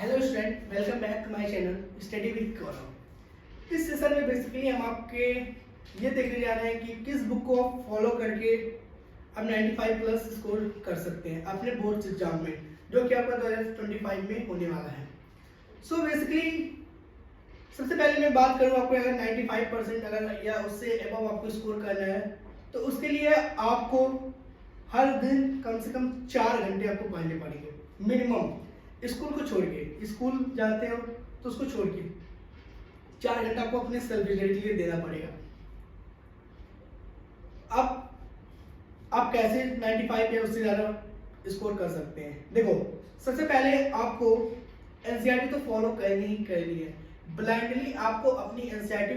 Hello student, welcome back to my channel study with Gaurav. इस session में basically हम आपके ये देखने जा रहे हैं कि किस बुक को आप फॉलो करके आप 95 प्लस स्कोर कर सकते हैं अपने बोर्ड्स एग्जाम में, जो कि आपका 2025 में होने वाला है। सो बेसिकली सबसे पहले मैं बात करूँ, आपको अगर 95% अगर या उससे एबव आपको स्कोर करना है तो उसके लिए आपको हर दिन कम से कम 4 घंटे आपको पढ़ने पड़ेंगे मिनिमम। स्कूल को छोड़ के, स्कूल जाते हो तो उसको छोड़ के 4 घंटा आपको अपने सेल्फ रिजल्ट के लिए देना पड़ेगा। आप कैसे 95 या उससे ज्यादा स्कोर कर सकते हैं? देखो, सबसे पहले आपको एनसीईआरटी तो फॉलो करनी ही करनी है। ब्लाइंडली आपको अपनी एनसीईआरटी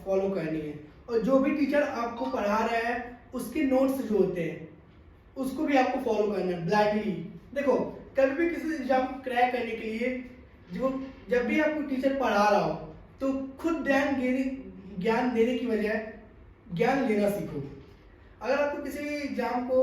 फॉलो करनी है, और जो भी टीचर आपको पढ़ा रहा है उसके नोट्स जो होते हैं उसको भी आपको फॉलो करना है ब्लाइंडली। देखो, कभी भी किसी एग्जाम को क्रैक करने के लिए जब भी आपको टीचर पढ़ा रहा हो तो खुद ज्ञान देने की बजाय ज्ञान लेना सीखो। अगर आपको किसी एग्जाम को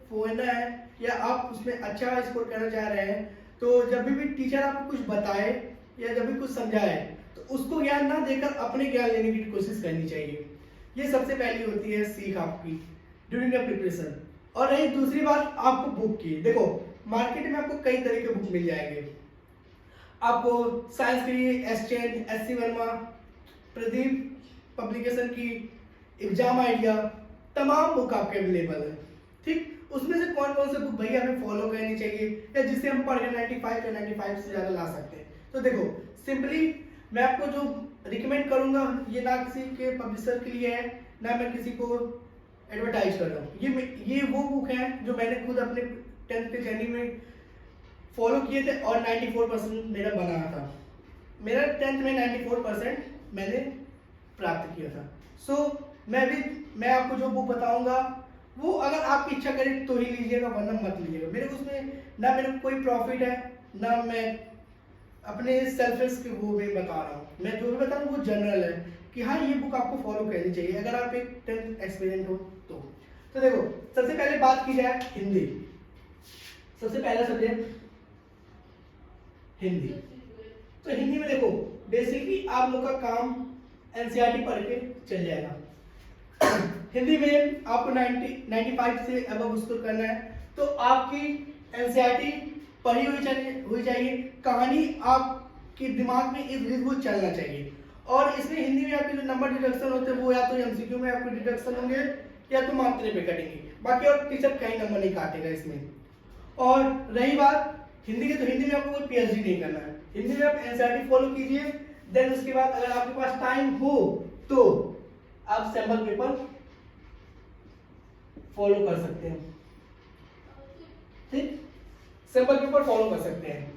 फोड़ना है या आप उसमें अच्छा स्कोर करना चाह रहे हैं तो जब भी टीचर आपको कुछ बताए या जब भी कुछ समझाए तो उसको ज्ञान ना देकर अपने ज्ञान लेने की कोशिश करनी चाहिए। ये सबसे पहली होती है सीख आपकी ड्यूरिंग द प्रिपरेशन। और रही दूसरी बात आपको बुक की, देखो मार्केट में आपको कई तरह के बुक मिल जाएंगे। आपको साइंस के लिए एस्टेंट, एससी वर्मा, प्रदीप पब्लिकेशन की, एग्जाम आइडिया, तमाम बुक आपके अवेलेबल है। ठीक, उसमें से कौन कौन से बुक भैया हमें फॉलो करनी चाहिए या जिससे हम पढ़ के 95 या 95 से ज्यादा ला सकते हैं? तो देखो, सिंपली मैं आपको जो रिकमेंड करूंगा ये ना किसी के पब्लिशर के लिए है ना मैं किसी को एडवर्टाइज कर रहा हूँ। ये वो बुक है जो मैंने खुद अपने 10th के जर्नी में फॉलो किए थे और 94% मेरा बना था। मेरा 10th में 94% मैंने प्राप्त किया था। सो मैं आपको जो बुक बताऊंगा वो अगर आपकी इच्छा करे तो ही लीजिएगा, वरना मत लीजिएगा। मेरे को उसमें ना मेरे को कोई प्रॉफिट है ना मैं अपने सेल्फिश के वो में बता रहा हूँ। मैं जो भी बता रहा हूँ वो जनरल है कि हाँ ये बुक आपको फॉलो करनी चाहिए अगर आप एक 10th एक्सपीरियंस हो तो देखो, सबसे पहले बात की जाए हिंदी। सबसे पहला सब्जेक्ट हिंदी। तो हिंदी में देखो बेसिकली आप लोग का काम एनसीईआरटी पढ़ के चल जाएगा। हिंदी में आपको 95 से अबव स्कोर करना है तो आपकी एनसीईआरटी पढ़ी हुई चाहिए। कहानी आपके दिमाग में इर्द गिर्द वो चलना चाहिए। और इसमें हिंदी में आपके जो नंबर डिडक्शन होते हैं वो या तो एमसीक्यू में आपको डिडक्शन होंगे या तो मात्रे पे कटेंगे, बाकी और टीचर कहीं नंबर नहीं काटेगा इसमें। और रही बात हिंदी की, तो हिंदी में आपको कोई पीएचडी नहीं करना है। हिंदी में आप एनसीईआरटी फॉलो कीजिए, देन उसके बाद अगर आपके पास टाइम हो तो आप सैंपल पेपर फॉलो कर सकते हैं। ठीक, सैंपल पेपर फॉलो कर सकते हैं।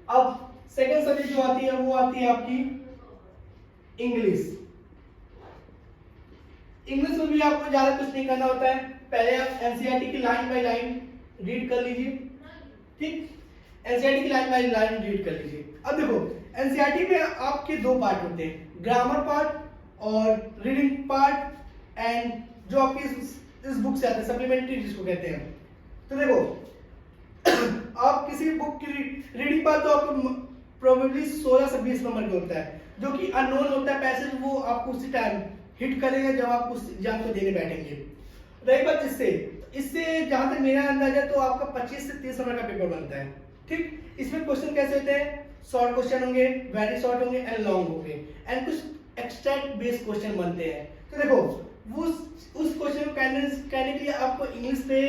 अब सेकंड सब्जेक्ट जो आती है वो आती है आपकी इंग्लिश। इंग्लिश में भी आपको ज्यादा कुछ नहीं करना होता है। पहले आप एनसीईआरटी की लाइन बाय लाइन रीड कर लीजिए। ठीक, एनसीईआरटी की लाइन बाय लाइन रीड कर लीजिए। अब देखो, एनसीईआरटी में आपके 2 पार्ट होते हैं, ग्रामर पार्ट और रीडिंग पार्ट, एंड जो आपकी इस बुक से आते हैं सप्लीमेंट्री जिसको कहते हैं। तो देखो आप किसी बुक की रीडिंग पार्ट तो आपको प्रोबेबली 16 से 20 नंबर का होता है, जो कि अननोन होता है पैसेज, वो आपको उसी टाइम हिट करेगा जब आप उस एग्जाम को देने बैठेंगे। रही बात इससे जहां तक मेरा अंदाजा तो आपका 25 से 30 नंबर का पेपर बनता है। ठीक, इसमें क्वेश्चन कैसे होते हैं? शॉर्ट क्वेश्चन होंगे, वेरी शॉर्ट होंगे एंड लॉन्ग होंगे, एंड कुछ एक्सट्रैक्ट बेस्ड क्वेश्चन बनते हैं। तो देखो उस क्वेश्चन को करने के लिए आपको इंग्लिश पे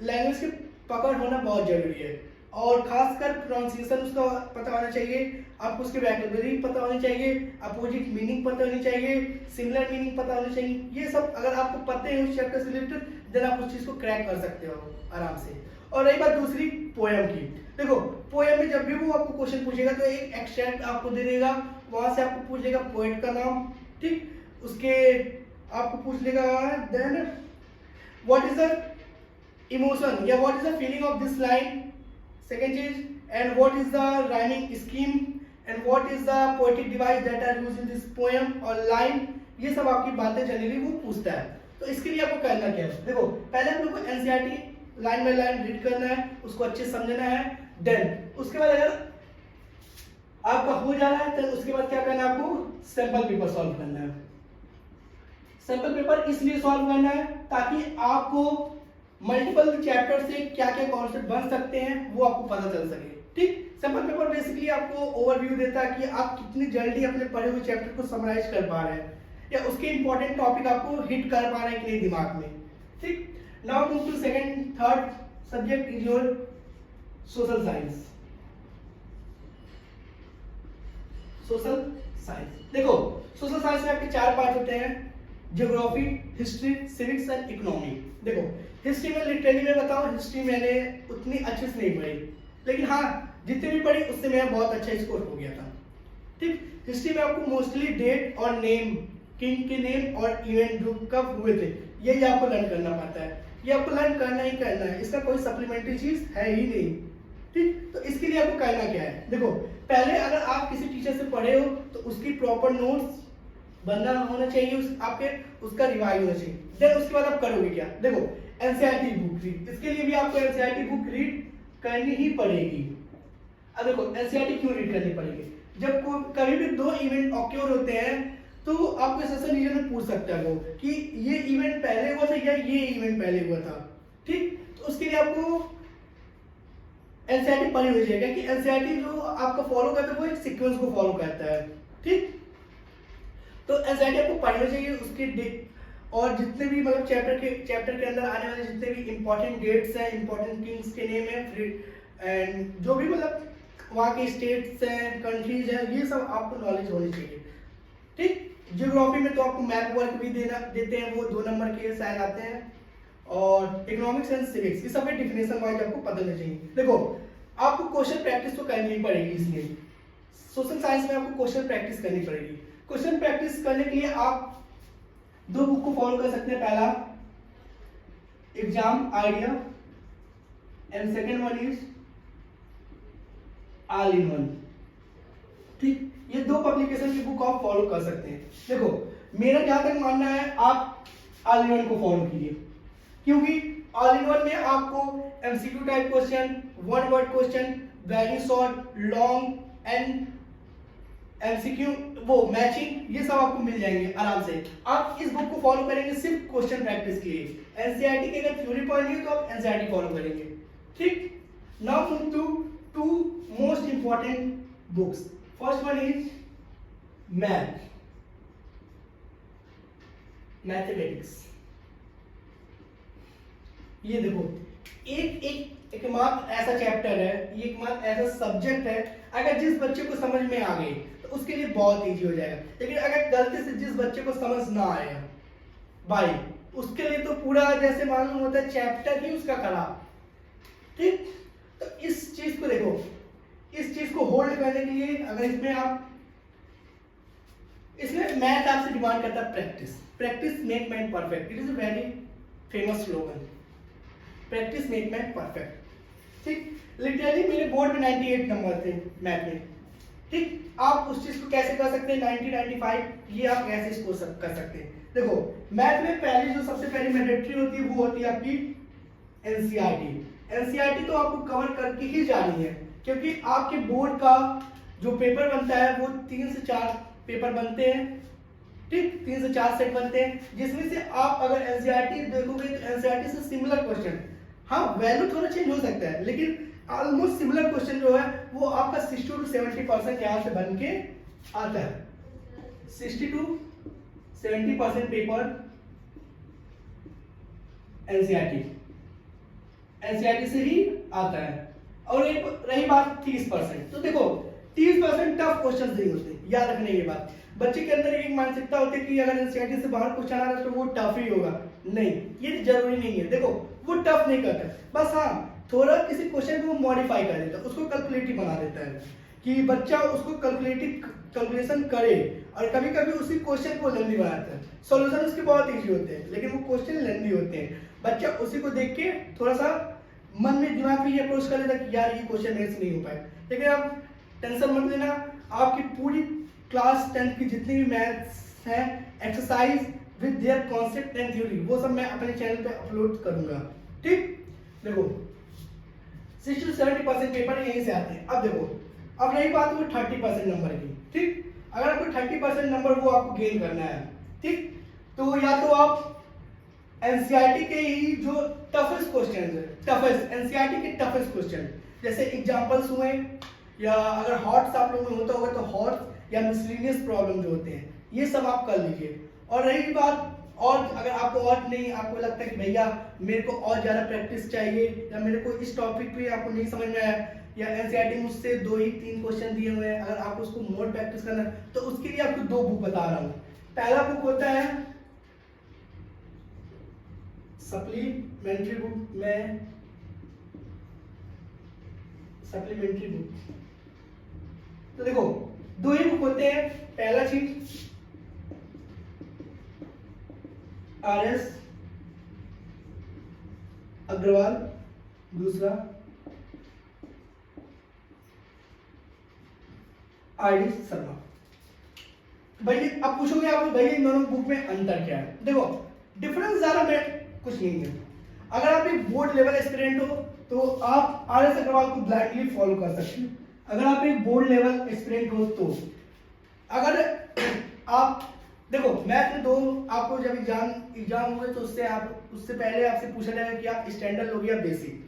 लैंग्वेज की पकड़ होना बहुत जरूरी है, और खासकर प्रोनाउंसिएशन उसका पता होना चाहिए। आपको उसके वोकैबुलरी पता होनी चाहिए, अपोजिट मीनिंग पता होनी चाहिए, सिमिलर मीनिंग पता होनी चाहिए। ये सब अगर आपको पता है उस चैप्टर से रिलेटेड, देन आप उस चीज को क्रैक कर सकते हो आराम से। और रही बात दूसरी पोएम की, देखो पोएम में जब भी वो आपको क्वेश्चन पूछेगा तो एक एक्सट्रैक्ट आपको दे देगा, वहां से आपको पूछ लेगा पोएट का नाम। ठीक, उसके आपको पूछ लेगा then what is the emotion या what is the feeling of this line, second चीज, and what is the rhyming scheme, and what is the poetic device that are used in this poem और line. ये सब आपकी बातें generally वो पूछता है। तो इसके लिए आपको करना क्या है? देखो, पहले हम लोग को NCERT line by line read करना है, उसको अच्छे से समझना है। देन उसके बाद अगर आपका हो जा रहा है तो उसके बाद क्या करना है, आपको सैंपल पेपर सॉल्व करना है। सैंपल पेपर इसलिए सॉल्व करना है ताकि आपको मल्टीपल चैप्टर से क्या क्या कॉन्सेप्ट बन सकते हैं वो आपको पता चल सके। ठीक, सैंपल पेपर बेसिकली आपको ओवरव्यू देता है कि आप कितनी जल्दी अपने पढ़े हुए चैप्टर को समराइज कर पा रहे हैं या उसके इंपॉर्टेंट टॉपिक आपको हिट कर पा रहे हैं कि नहीं दिमाग में। ठीक, now move to second third subject is your social science. Social science, देखो सोशल साइंस में आपके चार पार्ट होते हैं, geography, history, civics and economy. देखो हिस्ट्री में लिटरली मैं बताऊं, हिस्ट्री मैंने उतनी अच्छे से नहीं पढ़ी, लेकिन हाँ जितनी भी पढ़ी उससे मेरा बहुत अच्छा स्कोर हो गया था। ठीक, हिस्ट्री में आपको मोस्टली डेट और नेम, किंग के नेम और इवेंट जो कब हुए थे यही आपको लर्न करना पड़ता है। ये आपको लर्न करना ही करना है, इसका कोई सप्लीमेंट्री चीज है ही नहीं। ठीक, तो इसके लिए आपको करना क्या है, देखो पहले अगर आप किसी टीचर से पढ़े हो तो उसकी प्रॉपर नोट्स बनना होना चाहिए, आपके उसका रिवाइज होना चाहिए। देन उसके बाद आप करोगे क्या, देखो एनसीईआरटी बुक रीड, इसके लिए भी आपको एनसीईआरटी बुक रीड करनी ही पड़ेगी। अब देखो एनसीईआरटी क्यों रीड करनी पड़ेगी, जब कभी भी दो इवेंट ऑक्योर होते हैं तो आपको सेशन रीजन में पूछ सकता है वो कि ये इवेंट पहले हुआ था या ये इवेंट पहले हुआ था। ठीक, तो उसके लिए आपको एनसीईआरटी पढ़ी हो जाएगा कि एनसीईआरटी जो आपका फॉलो करता है वो एक सीक्वेंस को फॉलो करता है। ठीक, तो एनसीईआरटी आपको पढ़ना चाहिए, उसके और जितने भी मतलब चैप्टर के अंदर आने वाले जितने भी इंपॉर्टेंट डेट्स हैं, इंपॉर्टेंट किंग्स के नेम है एंड जो भी मतलब वहाँ के स्टेट्स हैं, कंट्रीज हैं, ये सब आपको नॉलेज होनी चाहिए। ठीक, ज्योग्राफी में तो आपको मैप वर्क भी देते हैं, वो 2 नंबर के शायद आते हैं, और इकोनॉमिक्स एंड सिविक्स ये सब में डिफिनेशन वाइज आपको पता होना चाहिए। देखो आपको क्वेश्चन प्रैक्टिस तो करनी ही पड़ेगी, इसलिए सोशल साइंस में आपको क्वेश्चन प्रैक्टिस करनी पड़ेगी। क्वेश्चन प्रैक्टिस करने के लिए आप 2 बुक को फॉलो कर सकते हैं, पहला exam idea and second one is all in one. ठीक, ये 2 पब्लिकेशन की बुक आप फॉलो कर सकते हैं। देखो मेरा जहां तक मानना है आप ऑल इन वन को फॉलो कीजिए, क्योंकि ऑल इन वन में आपको MCQ type question, one word question, very short, long and MCQ वो मैचिंग ये सब आपको मिल जाएंगे आराम से। आप इस बुक को फॉलो करेंगे सिर्फ क्वेश्चन प्रैक्टिस के लिए। एनसीईआरटी के अगर थ्योरी पढ़नी है तो आप एनसीईआरटी फॉलो करेंगे। ठीक, now move to 2 most important books. First one is mathematics. ये देखो एक मात्र ऐसा चैप्टर है, ये एक मात्र ऐसा सब्जेक्ट है, अगर जिस बच्चे को समझ में आ गई तो उसके लिए बहुत इजी हो जाएगा। लेकिन अगर गलती से जिस बच्चे को समझ ना आएगा भाई, उसके लिए तो पूरा जैसे मालूम होता है चैप्टर ही उसका खराब। ठीक, तो इस चीज को देखो, इस चीज को होल्ड करने के लिए अगर इसमें मैथ आपसे डिमांड करता है practice make man perfect. It is a very famous slogan, practice make man perfect. ठीक, लिटरली मेरे बोर्ड में 98 नंबर थे मैथ में। ठीक, आप उस चीज को कैसे कर सकते हैं 90 95 ये आप कैसे स्कोर कर सकते हैं। देखो मैथ में पहली जो सबसे पहली मैंडेटरी होती है वो होती है आपकी एनसीईआरटी तो आपको कवर करके ही जानी है, क्योंकि आपके बोर्ड का जो पेपर बनता है वो 3 से 4 पेपर बनते हैं। ठीक, 3 से 4 सेट बनते हैं, जिसमें से आप अगर एनसीईआरटी देखोगे तो एनसीईआरटी से सिमिलर क्वेश्चन, हाँ वैल्यू थोड़ा चेंज हो सकता है लेकिन ऑलमोस्ट सिमिलर क्वेश्चन जो है वो आपका 60 to 70% यहाँ से बन के आता है। 60 to 70% पेपर एनसीईआरटी से ही आता है। और एक रही बात 30%, तो देखो 30% टफ क्वेश्चन नहीं होते, याद रखने ये बात। बच्चे के अंदर एक मानसिकता होती है कि अगर एनसीईआरटी से बाहर क्वेश्चन आ रहा है तो वो टफ ही होगा। नहीं, ये जरूरी नहीं है। देखो वो टफ नहीं करता, बस हाँ थोड़ा किसी क्वेश्चन को मॉडिफाई कर देता है, उसको कैलकुलेटिव बना देता है कि बच्चा उसको कैलकुलेशन करे, और कभी कभी उसी क्वेश्चन को लेंदी बनाता है। सॉल्यूशन उसके बहुत इजी होते हैं लेकिन वो क्वेश्चन लेंदी होते हैं। बच्चा उसी को देख के थोड़ा सा मन में दिमाग में ये अप्रोच कर लेता कि यार ये क्वेश्चन मेरे से नहीं हो पाए। लेकिन आप टेंशन मत लेना, आपकी पूरी क्लास 10th की जितनी भी मैथ्स हैं exercise with their concept and theory वो सब मैं अपने चैनल पे अपलोड करूंगा। ठीक, देखो 60 to 70% पेपर यहीं से आते हैं। अब देखो अब रही बात वो 30% नंबर की, ठीक। अगर आपको 30% नंबर वो आपको गेन करना है, ठीक, तो या तो आप एनसीईआरटी के ही जो टफेस्ट क्वेश्चन है, टफेस्ट एनसीईआरटी के टफेस्ट क्वेश्चन जैसे एग्जांपल्स हुए, या अगर हॉट्स आप लोगों में होता होगा तो हॉट्स या मिसलिनियस प्रॉब्लम जो होते हैं ये सब आप कर लीजिए। और रही बात, और अगर आपको और नहीं, आपको लगता है कि भैया मेरे को और ज़्यादा प्रैक्टिस चाहिए, या मेरे को इस टॉपिक पे आपको नहीं समझ में आया, या एनसीईआरटी मुझसे 2 ही 3 क्वेश्चन दिए हुए हैं, अगर आपको उसको मोर प्रैक्टिस करना है तो उसके लिए आपको 2 बुक बता रहा हूँ। पहला बुक होता है सप्लीमेंट्री बुक में, सप्लीमेंट्री बुक, तो देखो 2 ही बुक होते हैं। पहला चीज RS अग्रवाल, दूसरा RD शर्मा। भाई अब पूछोगे आप भाई इन दोनों बुक में अंतर क्या है? देखो डिफरेंस ज्यादा कुछ नहीं है। अगर आप एक बोर्ड लेवल एस्पिरेंट हो तो आप RS अग्रवाल को ब्लाइंडली फॉलो कर सकते हो। अगर आप एक बोर्ड लेवल एस्पिरेंट हो तो अगर आप देखो मैथ में 2 आपको जब एग्जाम हुए तो उससे पहले आपसे पूछा जाएगा कि आप स्टैंडर्ड लोगे या बेसिक,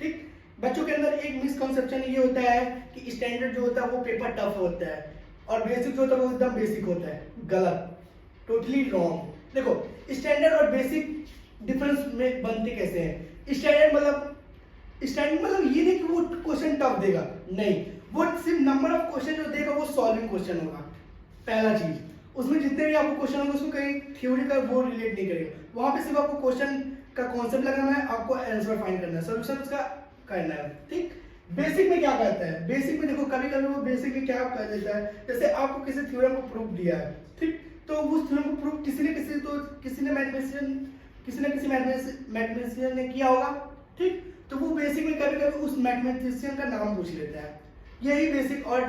ठीक। बच्चों के अंदर एक मिसकंसेप्शन ये होता है कि स्टैंडर्ड जो होता है वो पेपर टफ होता है और बेसिक जो होता है वो एकदम बेसिक होता है। गलत, टोटली रॉन्ग। देखो स्टैंडर्ड और बेसिक डिफरेंस में बनते कैसे हैं? स्टैंडर्ड मतलब ये नहीं कि वो क्वेश्चन टफ देगा, नहीं, वो सिर्फ नंबर ऑफ क्वेश्चन जो देगा वो सॉल्विंग क्वेश्चन होगा। पहला चीज, उसमें जितने भी आपको क्वेश्चन होंगे उसको कहीं थ्योरी का वो रिलेट नहीं करेगा, वहां पे सिर्फ आपको क्वेश्चन का कॉन्सेप्ट लगाना है, आपको आंसर फाइंड करना है, सॉल्यूशन उसका करना है, ठीक। बेसिक में क्या करता है? बेसिक में देखो कभी कभी वो बेसिक में क्या कर देता है, जैसे आपको किसी थ्योरम को प्रूफ दिया है, ठीक, तो उस थ्योरम को प्रूफ किसी ने मैथमेटिशियन ने किया होगा, ठीक, तो वो बेसिक में कभी कभी उस मैथमेटिशियन का नाम पूछ लेता है। यही बेसिक और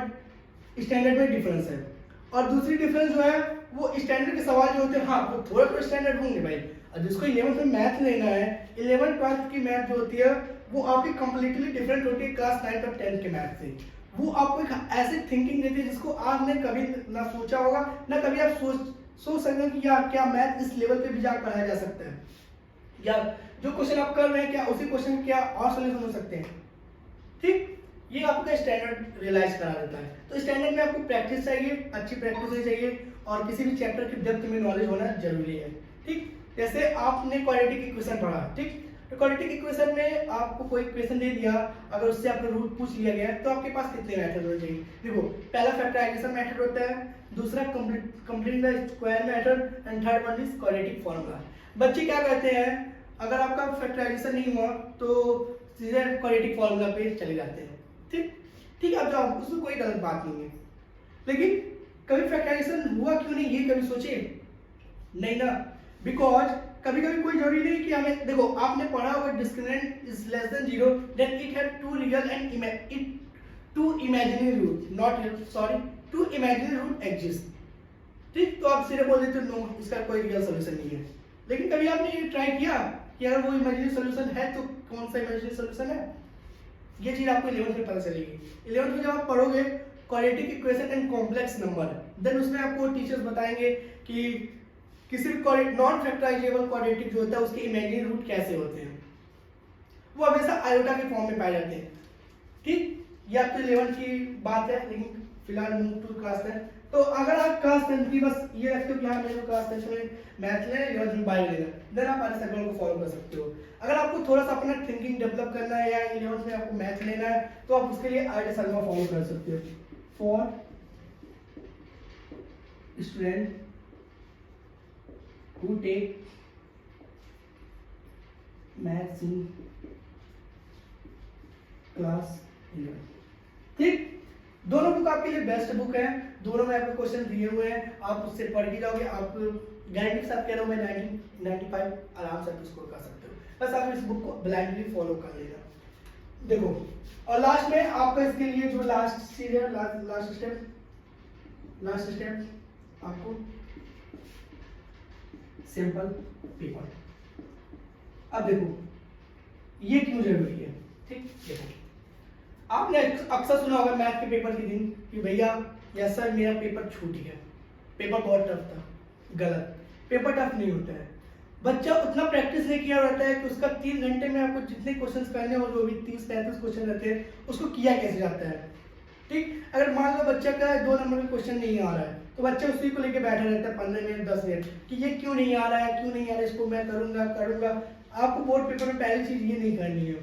स्टैंडर्ड में डिफरेंस है। और दूसरी डिफरेंस जो है वो स्टैंडर्ड के सवाल जो होते हैं, हाँ वो थोड़ा थोड़ा स्टैंडर्ड होंगे भाई, और जिसको 11th में मैथ लेना है, 11th 12th की मैथ जो होती है वो आपकी कंप्लीटली डिफरेंट होती है क्लास 9th और 10th के मैथ से। वो आपको एक ऐसी थिंकिंग देती है जिसको आपने कभी ना सोचा होगा, ना कभी आप सोच सकते हैं कि यार क्या मैथ इस लेवल पे भी जाकर पढ़ाया जा सकता है, या जो क्वेश्चन आप कर रहे हैं क्या उसी क्वेश्चन क्या और सोल्यूशन हो सकते हैं, ठीक। ये आपका स्टैंडर्ड रियलाइज करा देता है। तो स्टैंडर्ड में आपको प्रैक्टिस चाहिए, अच्छी प्रैक्टिस होनी चाहिए, और किसी भी चैप्टर की डेप्थ में नॉलेज होना जरूरी है, ठीक। जैसे आपने क्वाड्रेटिक इक्वेशन पढ़ा, ठीक, तो क्वाड्रेटिक इक्वेशन में आपको कोई इक्वेशन दे दिया, अगर उससे आपका रूट पूछ लिया गया तो आपके पास कितने मेथड होने चाहिए? देखो पहला फैक्टराइजेशन मेथड होता है, दूसरा completing the square method, and third one is quadratic formula. बच्चे क्या करते हैं, अगर आपका फैक्टराइजेशन नहीं हुआ तो सीधे क्वाड्रेटिक फॉर्मूला पे चले जाते हैं, ठीक आप जाओ, उसमें कोई गलत बात नहीं है, लेकिन कभी फैक्टराइजेशन हुआ क्यों नहीं ये कभी सोचे नहीं ना, बिकॉज कभी कभी कोई जरूरी नहीं कि हमें, देखो आपने पढ़ा होगा discriminant is less than 0 then it have two real and two imaginary root, not sorry two imaginary root exist, ठीक। तो आप सीधे बोल देते हो नो, इसका कोई रियल सॉल्यूशन नहीं है। लेकिन कभी आपने ये ट्राई किया कि अगर वो इमेजिनरी सॉल्यूशन है तो कौन सा इमेजिनरी सॉल्यूशन है? ये चीज आपको 11th में पता चलेगी। 11th में जब आप पढ़ोगे quadratic equation and complex number, then उसमें आपको टीचर्स बताएंगे कि किसी भी नॉन फैक्टराइजेबल क्वाड्रेटिक जो होता है उसके इमेजिनरी रूट कैसे होते हैं, वो हमेशा आयोटा के फॉर्म में पाए जाते हैं, ठीक। ये आपके 11th की बात है, लेकिन फिलहाल मूव टू क्लास 10। तो अगर आप क्लास 10 की बस ये रखते हो कि हाँ मेरे को क्लास 10 में मैथ लेना है, 11th में बायो लेना, देन आप RS अग्रवाल को फॉलो कर सकते हो। अगर आपको थोड़ा सा अपना थिंकिंग डेवलप करना है या 11th में आपको मैथ लेना है तो आप उसके लिए RS अग्रवाल फॉलो कर सकते हो। For student who take maths in class 11, ठीक। दोनों बुक आपके लिए बेस्ट बुक है, दोनों में आपको क्वेश्चन दिए हुए हैं, आप उससे पढ़ के जाओगे, आप गारंटी के साथ कह रहा हूँ मैं 95 आराम से आप स्कोर कर सकते हो, बस आप इस बुक को ब्लाइंडली फॉलो कर लेना। देखो और लास्ट में आपका इसके लिए जो लास्ट चीज है, लास्ट स्टेप आपको सिंपल पेपर। अब देखो ये क्यों जरूरी है, ठीक। देखो आपने अक्सर सुना होगा मैथ के पेपर के दिन कि भैया यस सर मेरा पेपर छूट गया, पेपर बहुत टफ था। गलत, पेपर टफ नहीं होता है। बच्चा उतना प्रैक्टिस नहीं किया रहता है कि उसका 3 घंटे में आपको जितने क्वेश्चंस करने हो, जो भी 30-35 क्वेश्चन रहते हैं, उसको किया कैसे जाता है। ठीक, अगर मान लो बच्चा का 2 नंबर का क्वेश्चन नहीं आ रहा है तो बच्चा उसी को लेके बैठा रहता है 15 मिनट 10 मिनट कि ये क्यों नहीं आ रहा है, क्यों नहीं आ रहा है, इसको मैं करूंगा। आपको बोर्ड पेपर में पहली चीज ये नहीं करनी है।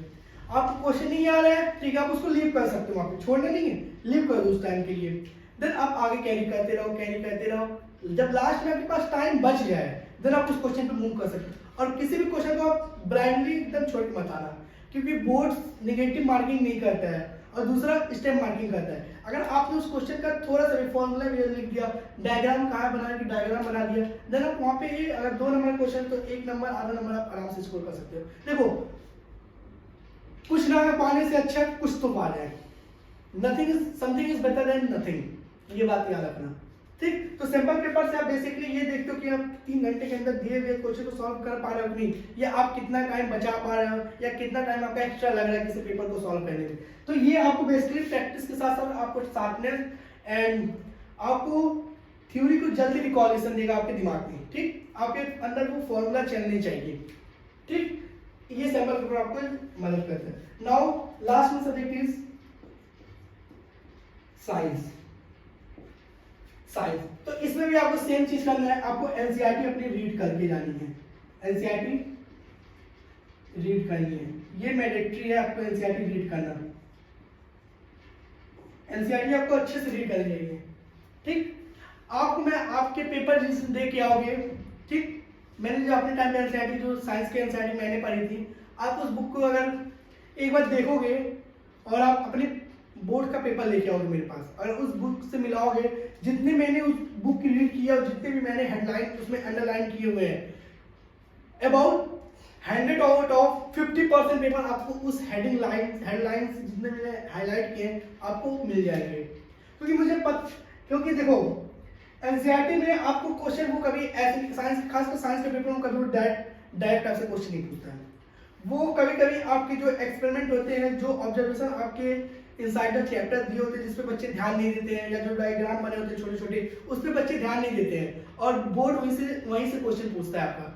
आपको क्वेश्चन नहीं आ रहा है, ठीक है, आप उसको लीव कर सकते हो, वहाँ पे छोड़ना नहीं है, लीव कर दो उस टाइम के लिए। देन आप आगे कैरी करते रहो। जब लास्ट में आपके पास टाइम बच जाए देन आप उस क्वेश्चन पे मूव कर सकते हो। और किसी भी क्वेश्चन को आप ब्लाइंडली एकदम छोड़ के मत आना, क्योंकि बोर्ड नेगेटिव मार्किंग नहीं करता है और दूसरा स्टेप मार्किंग करता है। अगर आपने उस क्वेश्चन का थोड़ा सा भी फॉर्मूला भी लिख दिया, डायग्राम कहाँ बनाने की डायग्राम बना दिया, देन आप वहाँ पे ही अगर 2 नंबर क्वेश्चन तो 1 नंबर आधा नंबर आप आराम से स्कोर कर सकते हो। देखो, कुछ ना पाने से अच्छा कुछ तो पा जाए। Something is better than nothing, ये बात याद रखना। ठीक, तो सिंपल पेपर से आप बेसिकली ये देखते हो कि आप 3 घंटे के अंदर दिए हुए क्वेश्चन को सॉल्व कर पा रहे हो कि नहीं, या आप कितना टाइम बचा पा रहे हो, या कितना टाइम आपका एक्स्ट्रा लग रहा है किसी पेपर को सॉल्व करने में। तो ये आपको बेसिकली प्रैक्टिस के साथ साथ आपको शार्पनेस एंड आपको थ्योरी को जल्दी रिकॉलेक्शन देगा आपके दिमाग में। ठीक, आपके अंदर वो फॉर्मूला चलने चाहिए। ठीक, ये सैंपल पेपर आपको मदद करता है। नाउ लास्ट में सब्जेक्ट इज साइंस। तो इसमें भी आपको सेम चीज करना है, आपको एनसीईआरटी अपनी रीड करके जानी है। एनसीईआरटी रीड करनी है, ये मैंडेटरी है आपको एनसीईआरटी रीड करना। एनसीईआरटी आपको अच्छे से रीड करनी चाहिए। ठीक, आपको मैं आपके पेपर जिस दे के आओगे, ठीक, मैंने जो अपने टाइम पे एनसीईआरटी जो साइंस के एनसीईआरटी मैंने पढ़ी थी, आप उस बुक को अगर एक बार देखोगे और आप अपने बोर्ड का पेपर लेके आओगे मेरे पास, अगर उस बुक से मिलाओगे जितने मैंने उस बुक की रीड किया और जितने भी मैंने हेडलाइन उसमें अंडरलाइन किए हुए हैं, अबाउट 100 आउट ऑफ 50% पेपर आपको उस हेडलाइंस जितने मैंने हाईलाइट किए हैं आपको मिल जाएंगे। क्योंकि देखो एनसीईआरटी में आपको क्वेश्चन वो कभी ऐसे साइंस, खासकर साइंस के पेपर में कभी डायरेक्ट आपसे क्वेश्चन नहीं पूछता है। वो कभी कभी आपके जो एक्सपेरिमेंट होते हैं, जो ऑब्जर्वेशन आपके इनसाइड द चैप्टर दिए होते हैं जिस पे बच्चे ध्यान नहीं देते हैं, या जो डायग्राम बने होते हैं छोटे छोटे उस पे बच्चे ध्यान नहीं देते हैं, और बोर्ड वहीं से क्वेश्चन पूछता है आपका।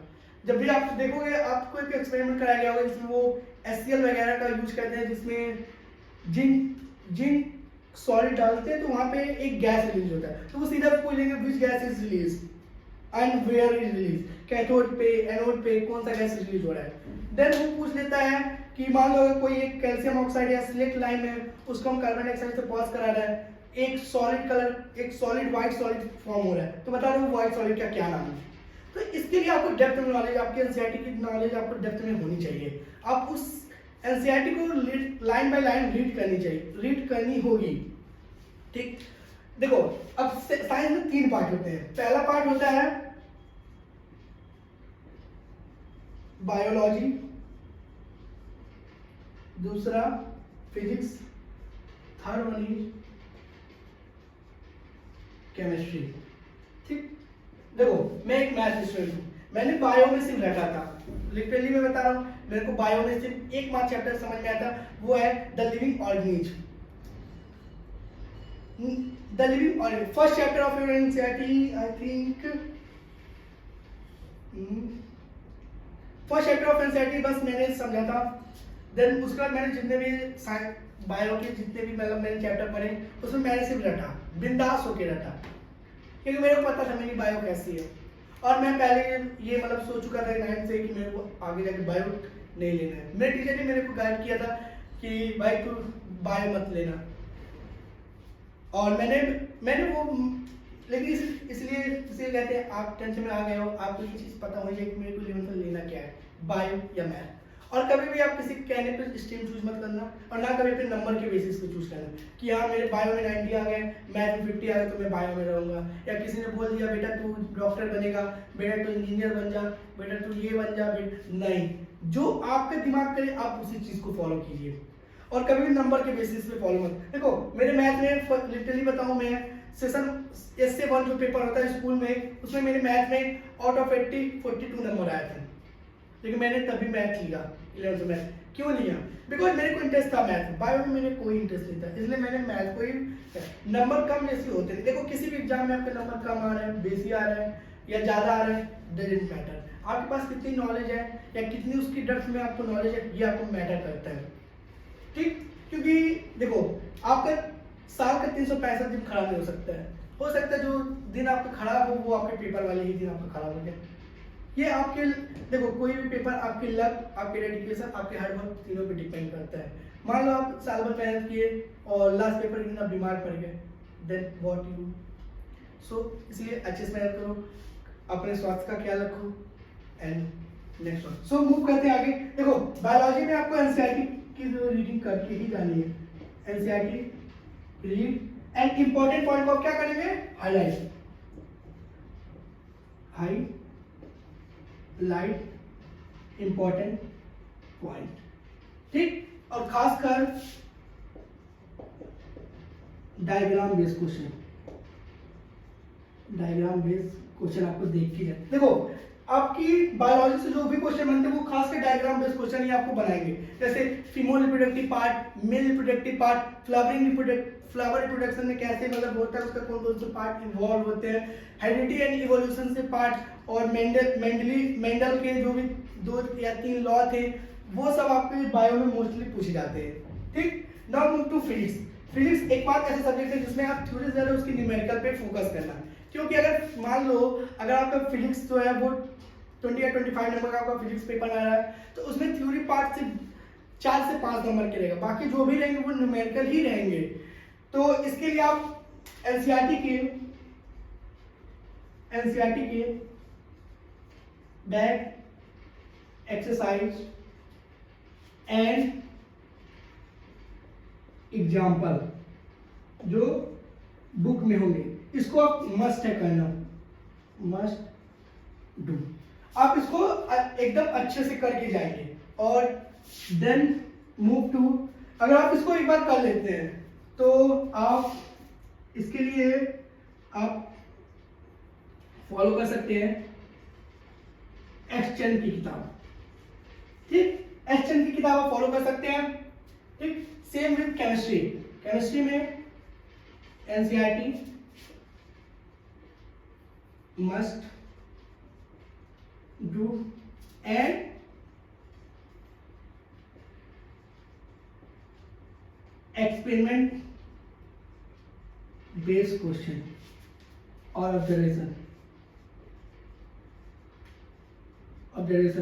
जब भी आप देखोगे आपको एक एक्सपेरिमेंट कराया गया होगा जिसमें वो HCl वगैरह का यूज करते हैं, जिसमें जिंक सॉलिड डालते हैं तो वहां पे एक गैस रिलीज होता है, तो वो सीधा पूछेंगे which gas is release and where is release, cathode पे एनोड पे कौन सा गैस रिलीज हो रहा है। देन वो पूछ लेता है कि मान लो कोई एक कैल्शियम ऑक्साइड या सिलेक्ट लाइम है, उसको हम कार्बन डाइऑक्साइड से पॉज करा रहा है, एक सॉलिड व्हाइट सॉलिड फॉर्म हो रहा है, तो बता दो व्हाइट सॉलिड का क्या नाम है। तो इसके लिए आपको डेप्थ में नॉलेज, आपकी एनसीईआरटी की नॉलेज आपको डेप्थ में होनी चाहिए। आप उस एनसीईआरटी को लाइन बाय लाइन रीड करनी होगी। ठीक, देखो अब साइंस में 3 पार्ट होते हैं। पहला पार्ट होता है बायोलॉजी, दूसरा physics, third one is chemistry. ठीक, देखो मैं एक मैथ स्टूडेंट हूँ, मैंने बायो में सिर्फ रखा था, लिटरली मैं बता रहा हूँ, मेरे को बायो में सिर्फ एक मात्र चैप्टर समझ में आया था, वो है the living organism. First chapter of your NCERT, I think first chapter of NCERT बस मैंने समझा था। देन उसके बाद मैंने जितने भी बायो के जितने भी मतलब मैंने चैप्टर पढ़े उसमें मैंने सिर्फ रटा, बिंदास होके रटा, क्योंकि मेरे को पता था मेरी बायो कैसी है, और मैं पहले ये मतलब सोच चुका था 9th से कि मेरे को आगे जाके बायो नहीं लेना है। मेरे टीचर ने मेरे को गाइड किया था कि भाई तू बायो मत लेना, और मैंने वो, लेकिन इसलिए कहते हैं आप टेंशन में आ गए हो, आपको ये चीज़ पता होनी चाहिए कि मेरे को 11th में लेना क्या है, बायो या मैथ। और कभी भी आप किसी कहने पे स्ट्रीम चूज मत करना, और ना कभी अपने नंबर के बेसिस पे चूज करना कि हाँ मेरे बायो में 90 आ गए, मैथ में 50 आ गए तो मैं बायो में रहूंगा, या किसी ने बोल दिया बेटा तू डॉक्टर बनेगा, बेटा तू इंजीनियर बन जा, बेटा तू ये बन जा, नहीं, जो आपका दिमाग करे आप उसी चीज को फॉलो कीजिए, और कभी भी नंबर के बेसिस पे फॉलो मत। देखो मेरे मैथ में लिटरली बताऊं, मैं सेशन SA1 जो पेपर होता है स्कूल में, उसमें मेरे मैथ में आउट ऑफ 80 42 नंबर आए थे, लेकिन मैंने तभी मैथ लिया 11th में। क्यों लिया? बिकॉज मेरे को इंटरेस्ट था मैथ, बायो में मेरे कोई इंटरेस्ट नहीं था, इसलिए मैंने मैथ को ही, नंबर कम जैसे होते हैं, देखो किसी भी एग्जाम में आपके नंबर कम आ रहा है, बेसी आ रहा है या ज़्यादा आ रहा है, डजंट मैटर, आपके पास कितनी नॉलेज है या कितनी उसकी डेप्थ में आपको नॉलेज है, ये आपको मैटर करता है, ठीक? क्योंकि देखो आपका साल का 365 दिन खराब नहीं हो सकता है जो दिन आपका खराब हो वो आपके पेपर वाले ही दिन आपका खराब हो जाए। ये आपके, देखो कोई भी पेपर आपके लक, आपके डेडिकेशन, आपके हार्ड वर्क तीनों पे डिपेंड करता है। मान लो आप साल भर मेहनत किए और लास्ट पेपर के दिन आप बीमार पड़ गए, देन व्हाट यू, सो इसलिए अच्छे से मेहनत करो, अपने स्वास्थ्य का ख्याल रखो and next one. So move करते हैं आगे। देखो बायोलॉजी में आपको एनसीईआरटी की जो रीडिंग करके ही जानी है, NCERT read and important point को क्या करेंगे, हाईलाइट, हाईलाइट इंपॉर्टेंट पॉइंट, ठीक? और खासकर diagram based question, diagram based question आपको देख के जाए। देखो आपकी बायोलॉजी से जो भी क्वेश्चन बनते हैं वो खासकर डायग्राम बेस्ड क्वेश्चन ही आपको बनाएंगे, जैसे female reproductive part, male reproductive part, flower reproduction में कैसे मतलब होता है, उसका कौन कौन से पार्ट इन्वॉल्व होते हैं, हेरिडिटी एंड इवोल्यूशन से पार्ट, और मेंडल के जो भी 2 या 3 लॉ थे वो सब आपके बायो में मोस्टली पूछे जाते हैं, ठीक? Now move to physics. Physics एक बार ऐसा सब्जेक्ट है जिसमें आप थ्योरी से ज़्यादा उसकी न्यूमेरिकल पे फोकस करना, क्योंकि अगर मान लो अगर आपका फिजिक्स जो है वो 20 या 25 नंबर का आपका फिजिक्स पेपर आ रहा है तो उसमें थ्योरी पार्ट से 4 से 5 नंबर के रहेगा, बाकी जो भी रहेंगे वो न्यूमेरिकल ही रहेंगे। तो इसके लिए आप एनसीईआरटी के बैक एक्सरसाइज एंड एग्जाम्पल जो बुक में होंगे इसको आप मस्ट है करना, मस्ट डू, आप इसको एकदम अच्छे से करके जाएंगे। और देन मूव टू, अगर आप इसको एक बार कर लेते हैं तो आप इसके लिए आप फॉलो कर सकते हैं एक्सचेंज की किताब, ठीक? एक्सचेंज की किताब आप फॉलो कर सकते हैं, ठीक? सेम विद केमिस्ट्री, केमिस्ट्री में NCERT must do and experiment based question और ऑब्जर्वेशन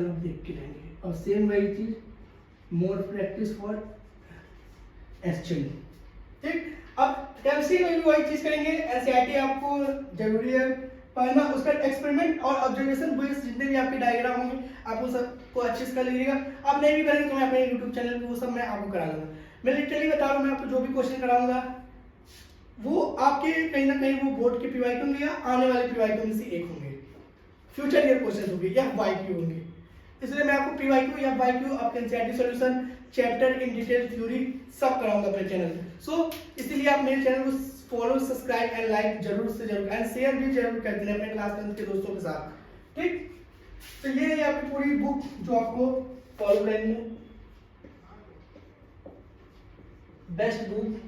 आप देख के जाएंगे। और सेम वही चीज, मोर प्रैक्टिस फॉर एक्सचेंज, ठीक? अब केमिस्ट्री में भी वही चीज करेंगे, एनसीईआरटी आपको जरूरी है पढ़ना, उसका एक्सपेरिमेंट और ऑब्जर्वेशन बेस्ड जितने भी आपके डायग्राम होंगे आप उन सबको अच्छे से कर लीजिएगा। आप नहीं भी करेंगे तो मैं अपने यूट्यूब चैनल पे वो सब मैं आपको करा दूंगा। मैं लिटरली बता रहा हूँ, मैं आपको जो भी क्वेश्चन कराऊंगा वो आपके कहीं ना कहीं वो बोर्ड के पीवाई होंगे या आने वाले पीवाई में से एक होंगे, फ्यूचर ईयर क्वेश्चन होंगे या वाईक्यू होंगे, इसलिए मैं आपको पीवाईक्यू या वाईक्यू आपके NCERT solution chapter in detail theory सब कराऊंगा अपने चैनल पे। सो इसीलिए आप मेरे चैनल को फॉलो, सब्सक्राइब एंड लाइक जरूर से जरूर एंड शेयर भी जरूर कर देना अपने क्लास टेंथ के दोस्तों के साथ, ठीक? तो ये है आपकी पूरी बुक जो आपको फॉलो करनी है, best book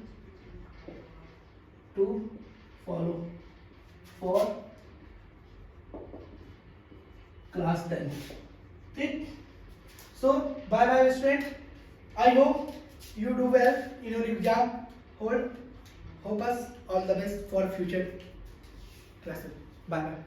to follow for class 10, ठीक? So bye bye student, I hope you do well in your exam hall, hope us all the best for future classes, bye bye.